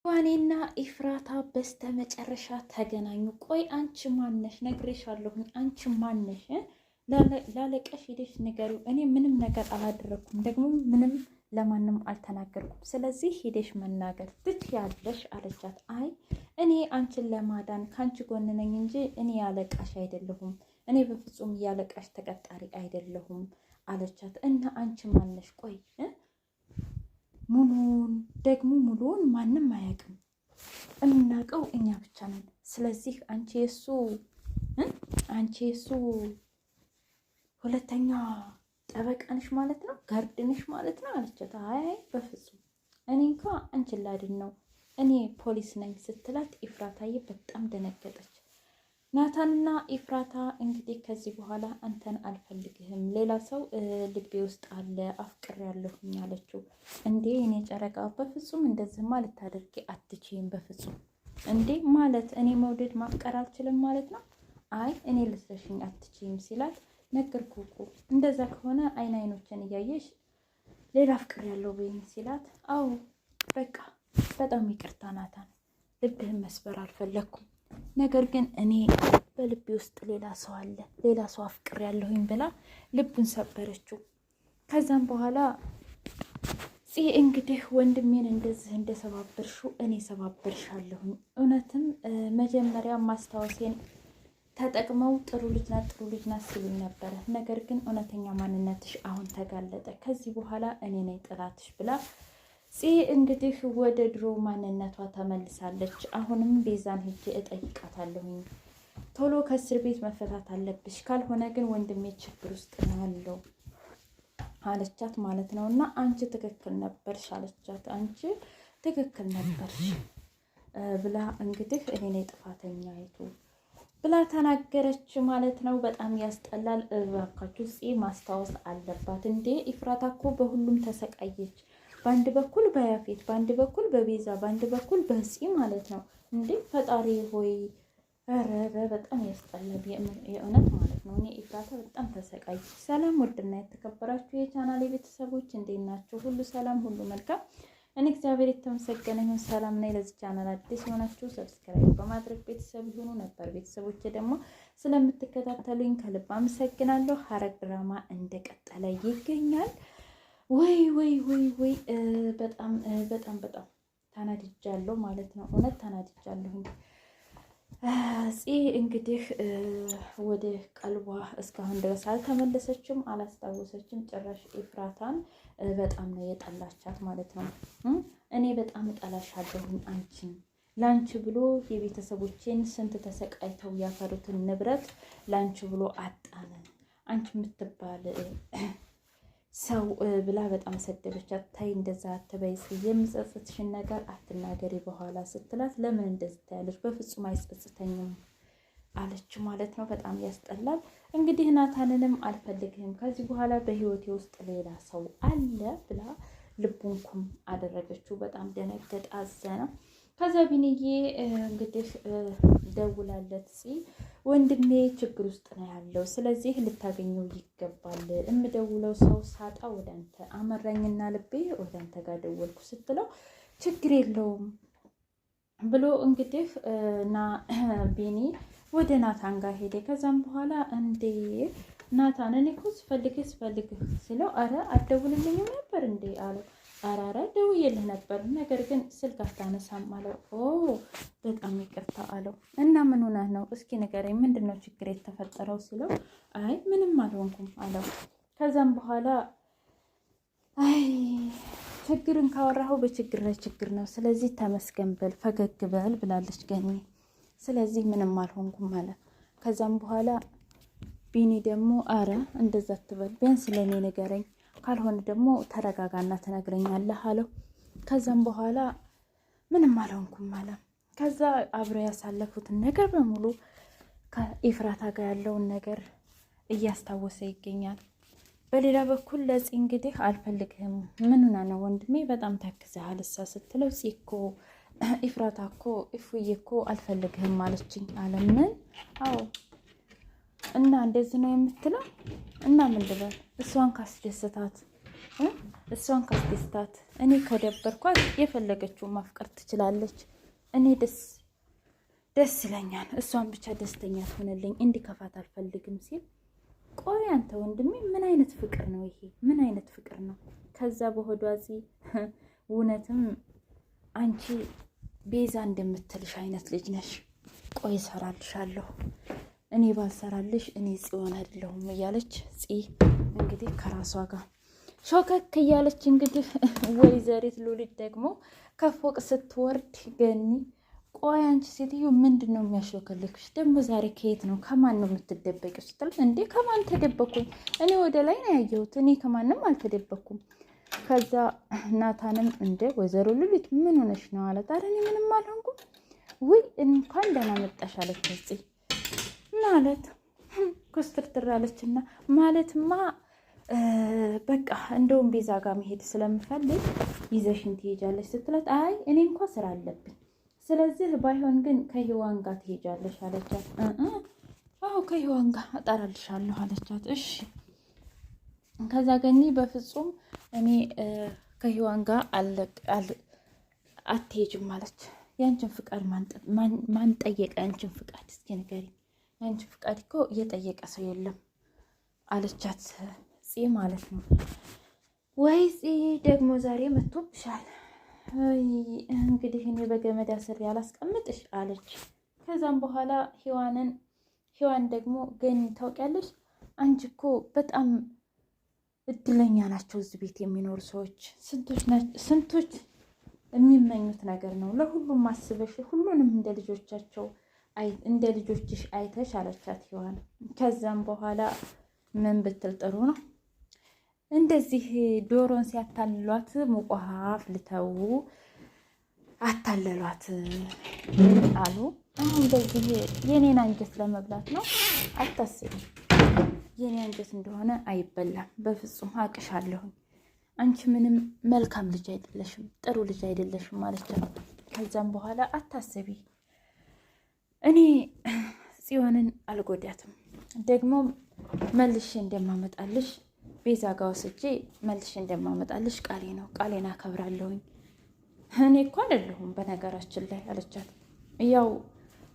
ዋኔና ኢፍራታ በስተመጨረሻ ተገናኙ። ቆይ አንቺ ማነሽ? ነግሬሻለሁኝ። አንቺ ማነሽ? ላለቀሽ ሄደሽ ንገሪው። እኔ ምንም ነገር አላደረኩም፣ ደግሞ ምንም ለማንም አልተናገርኩም። ስለዚህ ሄደሽ መናገር ትችያለሽ አለቻት። አይ እኔ አንቺን ለማዳን ከአንቺ ጎን ነኝ እንጂ እኔ ያለቃሽ አይደለሁም። እኔ በፍጹም ያለቃሽ ተቀጣሪ አይደለሁም አለቻት። እና አንቺ ማነሽ? ቆይ ሙሉውን ማንም አያውቅም፣ የምናውቀው እኛ ብቻ ነን። ስለዚህ አንቺ የሱ ሁለተኛ ጠበቃ ነሽ ማለት ነው፣ ጋርድ ነሽ ማለት ነው አለቻት። አይ በፍጹም እኔ እንኳ አንቺን ላድን ነው፣ እኔ ፖሊስ ነኝ ስትላት ኢፍራታዬ በጣም ደነገጠች። ናታንና ኢፍራታ እንግዲህ ከዚህ በኋላ አንተን አልፈልግህም፣ ሌላ ሰው ልቤ ውስጥ አለ፣ አፍቅሬያለሁኝ አለችው። እንዴ እኔ ጨረቃ በፍጹም እንደዚህማ ልታደርጊ አትችይም፣ በፍጹም እንዴ ማለት እኔ መውደድ ማፍቀር አልችልም ማለት ነው? አይ እኔ ልትረሽኝ አትችይም ሲላት፣ ነገርኩህ እኮ እንደዛ ከሆነ አይኖችን እያየሽ ሌላ አፍቅሬያለሁ በይኝ ሲላት፣ አዎ በቃ በጣም ይቅርታ ናታን፣ ልብህን መስበር አልፈለግኩም፣ ነገር ግን እኔ በልቤ ውስጥ ሌላ ሰው አለ፣ ሌላ ሰው አፍቅሬያለሁኝ ብላ ልቡን ሰበረችው። ከዛም በኋላ እንግዲህ ወንድሜን እንደዚህ እንደሰባበርሽው እኔ ሰባበርሻለሁኝ። እውነትም መጀመሪያ ማስታወሴን ተጠቅመው ጥሩ ልጅ ናት ሲሉኝ ነበረ፣ ነገር ግን እውነተኛ ማንነትሽ አሁን ተጋለጠ፣ ከዚህ በኋላ እኔ ነኝ ጥላትሽ ብላ እንግዲህ ወደ ድሮ ማንነቷ ተመልሳለች። አሁንም ቤዛን ሄጄ እጠይቃታለሁኝ፣ ቶሎ ከእስር ቤት መፈታት አለብሽ፣ ካልሆነ ግን ወንድሜ ችግር ውስጥ ነው ያለው አለቻት ማለት ነው። እና አንቺ ትክክል ነበርሽ አለቻት። አንቺ ትክክል ነበርሽ ብላ እንግዲህ እኔ ነኝ ጥፋተኛ አይቱ ብላ ተናገረች ማለት ነው። በጣም ያስጠላል። እባካችሁ ማስታወስ አለባት እንዴ! ኢፍራታ እኮ በሁሉም ተሰቃየች። በአንድ በኩል በያፌት፣ በአንድ በኩል በቤዛ፣ በአንድ በኩል በፂ ማለት ነው። እንዴ ፈጣሪ ሆይ! ኧረ በጣም ያስጠላል የእውነት ማለት ነው። እኔ ኢፍራታ በጣም ተሰቃይ። ሰላም ውድና የተከበራችሁ የቻናሌ ቤተሰቦች እንዴት ናቸው? ሁሉ ሰላም፣ ሁሉ መልካም። እኔ እግዚአብሔር የተመሰገነ ይሁን ሰላም ነኝ። ለዚህ ቻናል አዲስ የሆናችሁ ሰብስክራይብ በማድረግ ቤተሰብ ይሁኑ። ነበር ቤተሰቦች ደግሞ ስለምትከታተሉኝ ከልብ አመሰግናለሁ። ሐረግ ድራማ እንደቀጠለ ይገኛል። ወይ በጣም ተናድጃለሁ ማለት ነው። እውነት ተናድጃለሁ። እንግዲህ ወደ ቀልቧ እስካሁን ድረስ አልተመለሰችም፣ አላስታወሰችም። ጭራሽ ኢፍራታን በጣም ነው የጠላቻት ማለት ነው። እኔ በጣም እጠላሻለሁኝ አንቺን፣ ላንቺ ብሎ የቤተሰቦቼን ስንት ተሰቃይተው ያፈሩትን ንብረት ላንቺ ብሎ አጣነ፣ አንቺ የምትባል ሰው ብላ በጣም ሰደበቻት። ታይ እንደዛ አትበይ፣ የምጸጽትሽን ነገር አትናገሪ በኋላ ስትላት፣ ለምን እንደዚህ ታያለች? በፍጹም አይጸጽተኝም አለች ማለት ነው። በጣም ያስጠላል። እንግዲህ ናታንንም አልፈልግህም፣ ከዚህ በኋላ በህይወቴ ውስጥ ሌላ ሰው አለ ብላ ልቡን ኩም አደረገችው። በጣም ደነገጠ፣ አዘነ። ከዛ ቢንዬ እንግዲህ ደውላለት ወንድሜ ችግር ውስጥ ነው ያለው፣ ስለዚህ ልታገኘው ይገባል። የምደውለው ሰው ሳጣ ወደ አንተ አመራኝና ልቤ ወደ አንተ ጋር ደወልኩ ስትለው ችግር የለውም ብሎ እንግዲህ ቢኒ ወደ ናታን ጋር ሄደ። ከዛም በኋላ እንዴ ናታን እኔ እኮ ስፈልግህ ሲለው አረ አትደውልልኝም ነበር እንዴ አለው። አራራ ደውዬልህ ነበር፣ ነገር ግን ስልክ አታነሳም አለው። በጣም ይቅርታ አለው። እና ምን ሆነህ ነው? እስኪ ንገረኝ፣ ምንድን ነው ችግር የተፈጠረው ሲለው አይ ምንም አልሆንኩም አለው። ከዛም በኋላ አይ ችግርን ካወራኸው በችግር ላይ ችግር ነው፣ ስለዚህ ተመስገን በል፣ ፈገግ በል ብላለች ገኒ። ስለዚህ ምንም አልሆንኩም አለ። ከዛም በኋላ ቢኒ ደግሞ አረ እንደዛ አትበል፣ ቢያንስ ለእኔ ንገረኝ፣ ካልሆነ ደግሞ ተረጋጋና ትነግረኛለህ አለው። ከዛም በኋላ ምንም አልሆንኩም አለ። ከዛ አብረው ያሳለፉትን ነገር በሙሉ ከኢፍራታ ጋር ያለውን ነገር እያስታወሰ ይገኛል። በሌላ በኩል ለፂ እንግዲህ አልፈልግህም፣ ምን ሆነ ነው ወንድሜ በጣም ታክዘሃል እሳ ስትለው ፂ እኮ ኢፍራታ እኮ እፉዬ እኮ አልፈልግህም አለችኝ አለ። ምን? አዎ እና እንደዚህ ነው የምትለው? እና ምን ልበል? እሷን ካስደስታት እሷን ካስደስታት እኔ ከደበርኳት የፈለገችውን ማፍቀር ትችላለች። እኔ ደስ ይለኛል። እሷን ብቻ ደስተኛ ትሆንልኝ፣ እንዲከፋት አልፈልግም ሲል ቆይ አንተ ወንድሜ ምን አይነት ፍቅር ነው ይሄ? ምን አይነት ፍቅር ነው? ከዛ በሆዷ እውነትም አንቺ ቤዛ እንደምትልሽ አይነት ልጅ ነሽ። ቆይ እሰራልሻለሁ፣ እኔ ባልሰራልሽ እኔ ጽዮን አይደለሁም እያለች እንግዲህ ከራሷ ጋር ሾከክ እያለች እንግዲህ ወይዘሪት ሉሊት ደግሞ ከፎቅ ስትወርድ ገኒ ቆይ አንቺ ሴትዮ ምንድን ነው የሚያሽሎከልክሽ ደግሞ ዛሬ? ከየት ነው ከማን ነው የምትደበቂው ስትል እንዴ ከማን ተደበኩኝ? እኔ ወደ ላይ ነው ያየሁት፣ እኔ ከማንም አልተደበኩም። ከዛ ናታንም እንደ ወይዘሮ ሉሊት ምን ሆነሽ ነው አለት። ኧረ እኔ ምንም አልሆንኩም። ውይ እንኳን ደህና መጣሽ አለች ማለት ኮስትርትር አለችና ማለትማ በቃ እንደውም ቤዛ ጋር መሄድ ስለምፈልግ ይዘሽን ትሄጃለሽ ስትላት አይ እኔ እንኳ ስራ አለብኝ፣ ስለዚህ ባይሆን ግን ከህዋን ጋር ትሄጃለሽ አለቻት። አዎ ከህዋን ጋር እጠራልሻለሁ አለቻት። እሺ ከዛ ገኒ በፍጹም እኔ ከህዋን ጋር አትሄጅም አለች። ያንቺን ፍቃድ ማን ጠየቀ? ያንቺን ፍቃድ እስኪ ንገሪኝ። ያንቺን ፍቃድ እኮ እየጠየቀ ሰው የለም አለቻት ማለት ነው። ወይ ደግሞ ዛሬ መጥቶብሻል። እንግዲህ እኔ በገመድ አስሬ ያላስቀምጥሽ አለች። ከዛም በኋላ ሔዋን ደግሞ ገኒ ታውቂያለሽ፣ አንቺ እኮ በጣም እድለኛ ናቸው እዚህ ቤት የሚኖሩ ሰዎች። ስንቶች የሚመኙት ነገር ነው። ለሁሉም አስበሽ ሁሉንም እንደ ልጆችሽ አይተሽ አለቻት ሔዋን። ከዛም በኋላ ምን ብትል ጥሩ ነው እንደዚህ ዶሮን ሲያታልሏት ሙቅ ውሃ አፍልተው አታለሏት አሉ። አሁን በዚህ የኔን አንጀት ለመብላት ነው። አታስቢ፣ የኔ አንጀት እንደሆነ አይበላም በፍጹም አቅሻለሁኝ። አንቺ ምንም መልካም ልጅ አይደለሽም፣ ጥሩ ልጅ አይደለሽም ማለት ነው። ከዛም በኋላ አታስቢ፣ እኔ ጽዮንን አልጎዳትም፣ ደግሞ መልሼ እንደማመጣልሽ ቤዛ ጋ ወስጄ መልሼ እንደማመጣልሽ ቃሌ ነው፣ ቃሌን አከብራለሁኝ። እኔ እኮ አይደለሁም በነገራችን ላይ አለቻት። ያው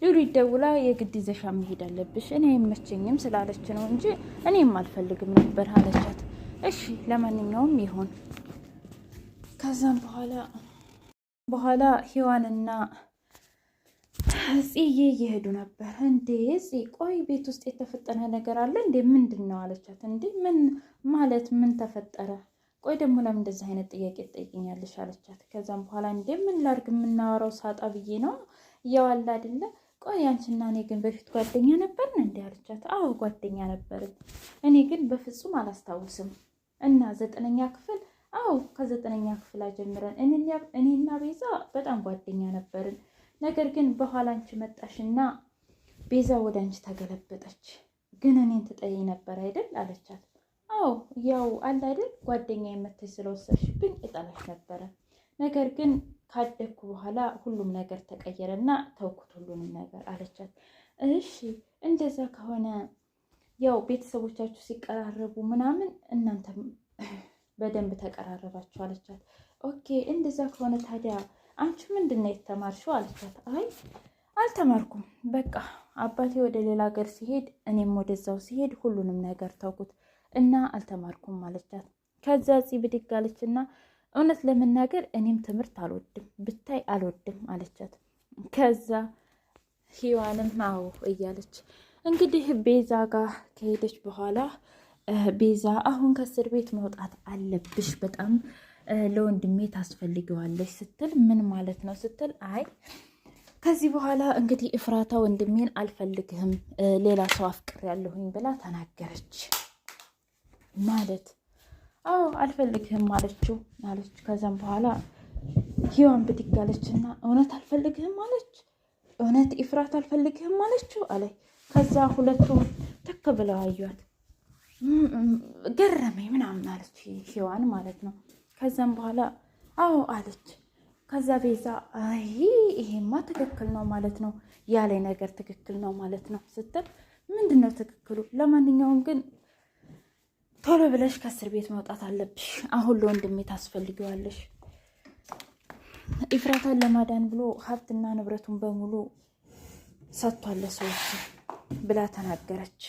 ሉሊት ደውላ የግድ ይዘሻ መሄድ አለብሽ እኔ አይመቸኝም ስላለች ነው እንጂ እኔም አልፈልግም ነበር አለቻት። እሺ ለማንኛውም ይሁን። ከዛም በኋላ ሔዋንና ጽዬ እየሄዱ ነበር። እንዴ ቆይ ቤት ውስጥ የተፈጠረ ነገር አለ እንዴ? ምንድን ነው አለቻት። እንዴ ምን ማለት ምን ተፈጠረ? ቆይ ደግሞ ለምን እንደዚህ አይነት ጥያቄ ትጠይቅኛለሽ አለቻት። ከዛም በኋላ እንዴ ምን ላድርግ የምናወራው ሳጣ ብዬ ነው እያዋላ አይደለ? ቆይ አንቺና እኔ ግን በፊት ጓደኛ ነበርን እንዴ አለቻት። አዎ ጓደኛ ነበርን፣ እኔ ግን በፍጹም አላስታውስም። እና 9ኛ ክፍል? አዎ ከ9ኛ ክፍል ጀምረን እኔና ቤዛ በጣም ጓደኛ ነበርን። ነገር ግን በኋላ አንቺ መጣሽና ቤዛ ወደ አንቺ ተገለበጠች። ግን እኔን ትጠይኝ ነበር አይደል አለቻት። አዎ ያው አለ አይደል ጓደኛ የመተሽ ስለወሰድሽብኝ እጠላሽ ነበረ። ነገር ግን ካደግኩ በኋላ ሁሉም ነገር ተቀየረና ተውኩት ሁሉንም ነገር አለቻት። እሺ እንደዛ ከሆነ ያው ቤተሰቦቻችሁ ሲቀራረቡ ምናምን እናንተም በደንብ ተቀራረባችሁ አለቻት። ኦኬ እንደዛ ከሆነ ታዲያ አንቺ ምንድን ነው የተማርሽው አለቻት። አይ አልተማርኩም፣ በቃ አባቴ ወደ ሌላ ሀገር ሲሄድ እኔም ወደዛው ሲሄድ ሁሉንም ነገር ተውኩት እና አልተማርኩም አለቻት። ከዛ ብድግ አለችና እውነት ለመናገር እኔም ትምህርት አልወድም ብታይ አልወድም አለቻት። ከዛ ሔዋንም አዎ እያለች እንግዲህ ቤዛ ጋር ከሄደች በኋላ ቤዛ አሁን ከእስር ቤት መውጣት አለብሽ፣ በጣም ለወንድሜ ታስፈልገዋለች ስትል ምን ማለት ነው ስትል አይ ከዚህ በኋላ እንግዲህ እፍራታ ወንድሜን አልፈልግህም ሌላ ሰው አፍቅሬያለሁኝ ብላ ተናገረች። ማለት አዎ አልፈልግህም አለችው አለች። ከዛም በኋላ ሔዋን ብድግ አለችና እውነት አልፈልግህም አለች። እውነት እፍራታ አልፈልግህም አለችው አለ። ከዛ ሁለቱም ተክ ብለው አዩት። ገረመኝ ምናምን አለች ሔዋን ማለት ነው። ከዛም በኋላ አዎ አለች። ከዛ ቤዛ አይ ይሄማ ትክክል ነው ማለት ነው፣ ያለ ነገር ትክክል ነው ማለት ነው ስትል ምንድን ነው ትክክሉ? ለማንኛውም ግን ቶሎ ብለሽ ከእስር ቤት መውጣት አለብሽ። አሁን ለወንድሜ ታስፈልጊዋለሽ። ኢፍራታን ለማዳን ብሎ ሀብትና ንብረቱን በሙሉ ሰጥቷል ለሰዎች ብላ ተናገረች።